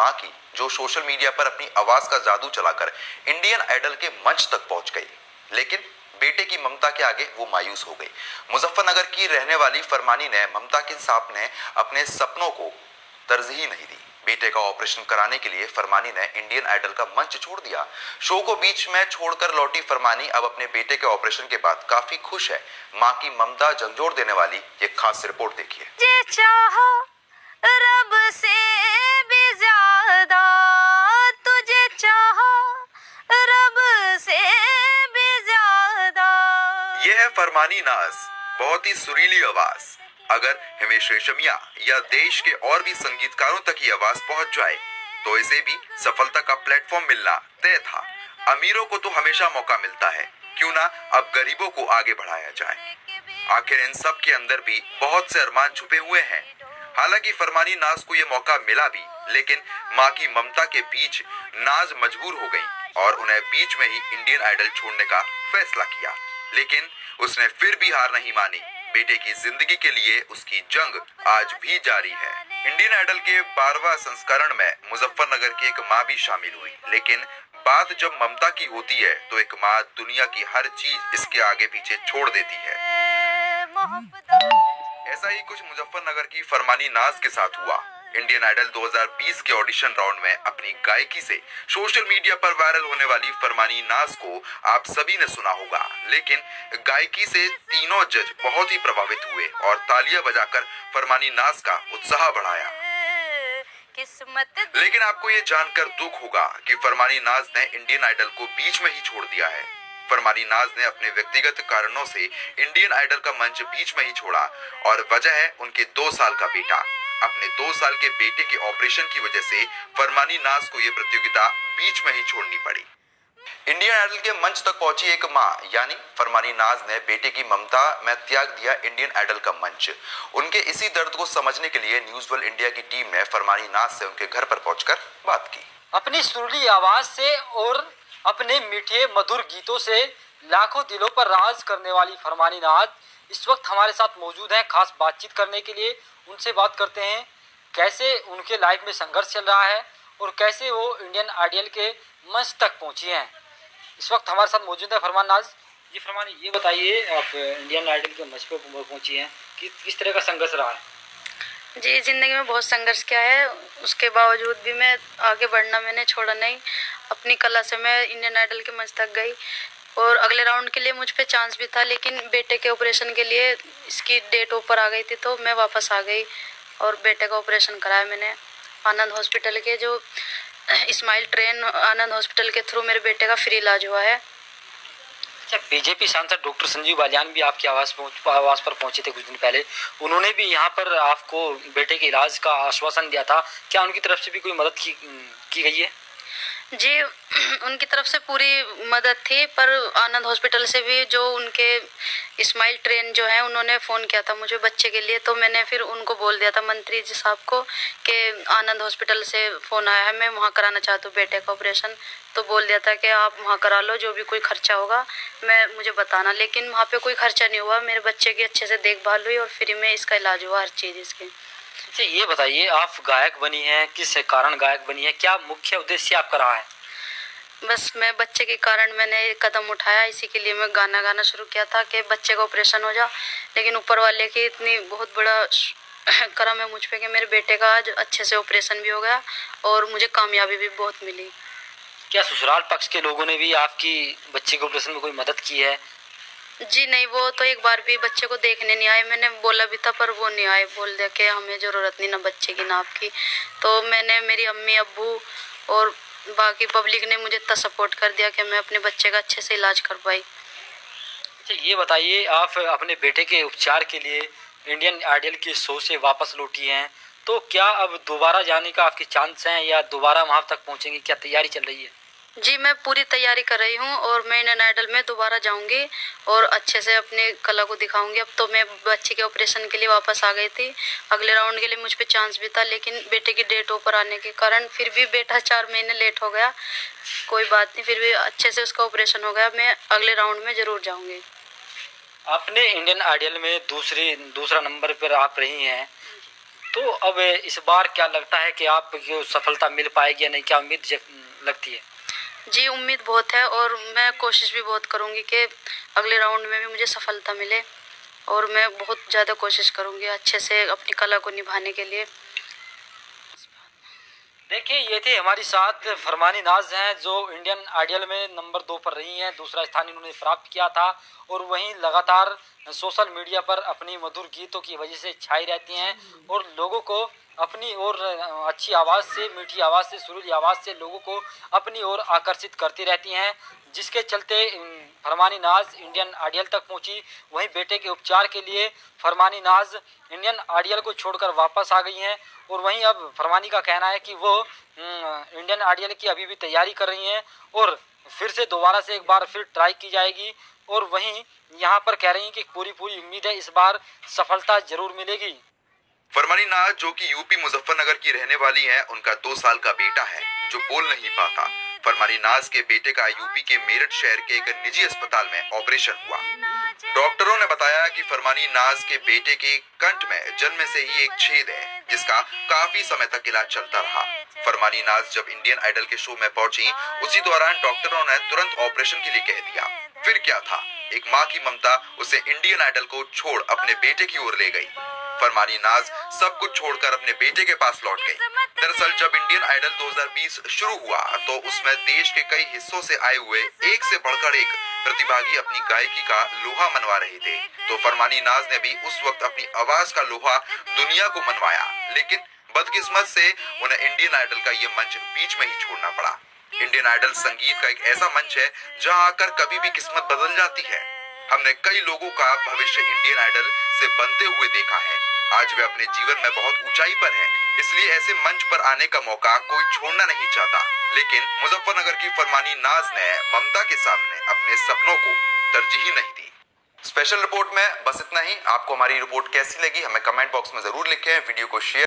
मां की, जो सोशल मीडिया पर अपनी आवाज का जादू चलाकर इंडियन आइडल के मंच तक पहुंच गई, लेकिन बेटे की ममता के आगे वो मायूस हो गई। मुजफ्फरनगर की रहने वाली फरमानी ने ममता के सामने अपने सपनों को तरजीह नहीं दी। बेटे का ऑपरेशन कराने के लिए फरमानी ने इंडियन आइडल का मंच छोड़ दिया। शो को बीच में छोड़कर लौटी फरमानी अब अपने बेटे के ऑपरेशन के बाद काफी खुश है। मां की ममता झंझोड़ देने वाली ये खास रिपोर्ट देखिए। रब से भी ज्यादा तुझे चाहा, रब से भी ज्यादा। यह है फरमानी नाज, बहुत ही सुरीली आवाज। अगर हिमेश रेशमिया या देश के और भी संगीतकारों तक ये आवाज पहुंच जाए तो इसे भी सफलता का प्लेटफॉर्म मिलना तय था। अमीरों को तो हमेशा मौका मिलता है, क्यों ना अब गरीबों को आगे बढ़ाया जाए। आखिर इन सब के अंदर भी बहुत से अरमान छुपे हुए हैं। हालांकि फरमानी नाज को ये मौका मिला भी, लेकिन मां की ममता के बीच नाज मजबूर हो गई और उन्हें बीच में ही इंडियन आइडल छोड़ने का फैसला किया। लेकिन उसने फिर भी हार नहीं मानी। बेटे की जिंदगी के लिए उसकी जंग आज भी जारी है। इंडियन आइडल के 12वां संस्करण में मुजफ्फरनगर की एक मां भी शामिल हुई, लेकिन बात जब ममता की होती है तो एक मां दुनिया की हर चीज इसके आगे पीछे छोड़ देती है। ऐसा ही कुछ मुजफ्फरनगर की फरमानी नाज के साथ हुआ। इंडियन आइडल 2020 के ऑडिशन राउंड में अपनी गायकी से सोशल मीडिया पर वायरल होने वाली फरमानी नाज को आप सभी ने सुना होगा, लेकिन गायकी से तीनों जज बहुत ही प्रभावित हुए और तालियां बजाकर फरमानी नाज का उत्साह बढ़ाया। लेकिन आपको ये जानकर दुख होगा कि फरमानी नाज ने इंडियन आइडल को बीच में ही छोड़ दिया है। फरमानी नाज ने अपने व्यक्तिगत कारणों से इंडियन आइडल का मंच बीच में ही छोड़ा और वजह है उनके 2 साल का बेटा। अपने 2 साल के बेटे के ऑपरेशन की वजह से फरमानी नाज को यह प्रतियोगिता बीच में ही छोड़नी पड़ी। इंडियन आइडल के मंच तक पहुंची एक मां यानी फरमानी नाज ने बेटे की ममता में त्याग दिया इंडियन आइडल का मंच। उनके इसी दर्द को समझने के लिए न्यूज वर्ल्ड इंडिया की टीम ने फरमानी नाज से उनके घर पर पहुंचकर बात की। अपनी सुरीली आवाज से और अपने मीठे मधुर गीतों से लाखों दिलों पर राज करने वाली फरमानी नाज इस वक्त हमारे साथ मौजूद हैं। खास बातचीत करने के लिए उनसे बात करते हैं, कैसे उनके लाइफ में संघर्ष चल रहा है और कैसे वो इंडियन आइडल के मंच तक पहुंची हैं। इस वक्त हमारे साथ मौजूद है फरमान नाज जी। फरमानी, ये बताइए, आप इंडियन आइडल के मंच पर पहुंची हैं, किस तरह का संघर्ष रहा है? जी, ज़िंदगी में बहुत संघर्ष किया है, उसके बावजूद भी मैं आगे बढ़ना मैंने छोड़ा नहीं। अपनी कला से मैं इंडियन आइडल के मंच तक गई और अगले राउंड के लिए मुझ पे चांस भी था, लेकिन बेटे के ऑपरेशन के लिए इसकी डेट ऊपर आ गई थी तो मैं वापस आ गई और बेटे का ऑपरेशन कराया मैंने आनंद हॉस्पिटल के, जो स्माइल ट्रेन आनंद हॉस्पिटल के थ्रू मेरे बेटे का फ्री इलाज हुआ है। अच्छा, बीजेपी सांसद डॉक्टर संजीव बालियान भी आपकी आवाज़ पर पहुंचे थे कुछ दिन पहले। उन्होंने भी यहाँ पर आपको बेटे के इलाज का आश्वासन दिया था। क्या उनकी तरफ से भी कोई मदद की गई है? जी, उनकी तरफ से पूरी मदद थी, पर आनंद हॉस्पिटल से भी जो उनके स्माइल ट्रेन जो है उन्होंने फ़ोन किया था मुझे बच्चे के लिए, तो मैंने फिर उनको बोल दिया था मंत्री जी साहब को कि आनंद हॉस्पिटल से फ़ोन आया है, मैं वहाँ कराना चाहता हूँ बेटे का ऑपरेशन। तो बोल दिया था कि आप वहाँ करा लो, जो भी कोई खर्चा होगा मुझे बताना। लेकिन वहाँ पे कोई खर्चा नहीं हुआ, मेरे बच्चे की अच्छे से देखभाल हुई और फ्री में इसका इलाज हुआ, हर चीज़ इसकी। अच्छा, ये बताइए, आप गायक बनी हैं, किस कारण गायक बनी है? क्या मुख्य उद्देश्य आपका रहा है? बस मैं बच्चे के कारण मैंने कदम उठाया, इसी के लिए मैं गाना शुरू किया था कि बच्चे का ऑपरेशन हो जा। लेकिन ऊपर वाले की इतनी बहुत बड़ा करम है मुझ पे कि मेरे बेटे का आज अच्छे से ऑपरेशन भी हो गया और मुझे कामयाबी भी बहुत मिली। क्या ससुराल पक्ष के लोगों ने भी आपकी बच्चे के ऑपरेशन में कोई मदद की है? जी नहीं, वो तो एक बार भी बच्चे को देखने नहीं आए। मैंने बोला भी था पर वो नहीं आए, बोल दिया कि हमें ज़रूरत नहीं ना बच्चे की ना आपकी। तो मैंने, मेरी अम्मी अब्बू और बाकी पब्लिक ने मुझे इतना सपोर्ट कर दिया कि मैं अपने बच्चे का अच्छे से इलाज कर पाई। अच्छा, ये बताइए, आप अपने बेटे के उपचार के लिए इंडियन आइडल के शो से वापस लौटी हैं, तो क्या अब दोबारा जाने का आपके चांस हैं या दोबारा वहाँ तक पहुँचेंगे? क्या तैयारी चल रही है? जी, मैं पूरी तैयारी कर रही हूँ और मैं इंडियन आइडल में दोबारा जाऊंगी और अच्छे से अपनी कला को दिखाऊंगी। अब तो मैं बच्चे के ऑपरेशन के लिए वापस आ गई थी, अगले राउंड के लिए मुझ पे चांस भी था, लेकिन बेटे की डेट ऊपर आने के कारण फिर भी बेटा 4 महीने लेट हो गया। कोई बात नहीं, फिर भी अच्छे से उसका ऑपरेशन हो गया, मैं अगले राउंड में ज़रूर जाऊँगी। आपने इंडियन आइडल में दूसरा नंबर पर आप रही हैं, तो अब इस बार क्या लगता है कि आपको सफलता मिल पाएगी या नहीं, क्या उम्मीद लगती है? जी उम्मीद बहुत है और मैं कोशिश भी बहुत करूँगी कि अगले राउंड में भी मुझे सफलता मिले और मैं बहुत ज़्यादा कोशिश करूँगी अच्छे से अपनी कला को निभाने के लिए। देखिए, ये थे हमारी साथ फरमानी नाज हैं जो इंडियन आइडल में नंबर 2 पर रही हैं, दूसरा स्थान इन्होंने प्राप्त किया था और वहीं लगातार सोशल मीडिया पर अपनी मधुर गीतों की वजह से छाई रहती हैं और लोगों को अपनी ओर अच्छी आवाज़ से, मीठी आवाज़ से, सुरीली आवाज़ से लोगों को अपनी ओर आकर्षित करती रहती हैं, जिसके चलते फरमानी नाज इंडियन आइडल तक पहुंची। वहीं बेटे के उपचार के लिए फरमानी नाज इंडियन आइडल को छोड़कर वापस आ गई हैं और वहीं अब फरमानी का कहना है कि वो इंडियन आइडल की अभी भी तैयारी कर रही हैं और फिर से दोबारा से एक बार फिर ट्राई की जाएगी और वहीं यहाँ पर कह रही हैं कि पूरी उम्मीद है इस बार सफलता जरूर मिलेगी। फरमानी नाज जो कि यूपी मुजफ्फरनगर की रहने वाली है, उनका 2 साल का बेटा है जो बोल नहीं पाता। फरमानी नाज के बेटे का यूपी के मेरठ शहर के एक निजी अस्पताल में ऑपरेशन हुआ। डॉक्टरों ने बताया कि फरमानी नाज के बेटे के कंठ में जन्म से ही एक छेद है जिसका काफी समय तक इलाज चलता रहा। फरमानी नाज जब इंडियन आइडल के शो में पहुंची, उसी दौरान डॉक्टरों ने तुरंत ऑपरेशन के लिए कह दिया। फिर क्या था, एक माँ की ममता उसे इंडियन आइडल को छोड़ अपने बेटे की ओर ले गई। फरमानी नाज सब कुछ छोड़कर अपने बेटे के पास लौट गई। दरअसल जब इंडियन आइडल 2020 शुरू हुआ तो उसमें देश के कई हिस्सों से आए हुए एक से बढ़कर एक प्रतिभागी अपनी गायकी का लोहा मनवा रहे थे, तो फरमानी नाज ने भी उस वक्त अपनी आवाज का लोहा दुनिया को मनवाया। लेकिन बदकिस्मत से उन्हें इंडियन आइडल का ये मंच बीच में ही छोड़ना पड़ा। इंडियन आइडल संगीत का एक ऐसा मंच है जहां आकर कभी भी किस्मत बदल जाती है। हमने कई लोगों का भविष्य इंडियन आइडल से बनते हुए देखा है। आज वे अपने जीवन में बहुत ऊंचाई पर हैं, इसलिए ऐसे मंच पर आने का मौका कोई छोड़ना नहीं चाहता। लेकिन मुजफ्फरनगर की फरमानी नाज ने ममता के सामने अपने सपनों को तरजीह नहीं दी। स्पेशल रिपोर्ट में बस इतना ही। आपको हमारी रिपोर्ट कैसी लगी हमें कमेंट बॉक्स में जरूर लिखें। वीडियो को शेयर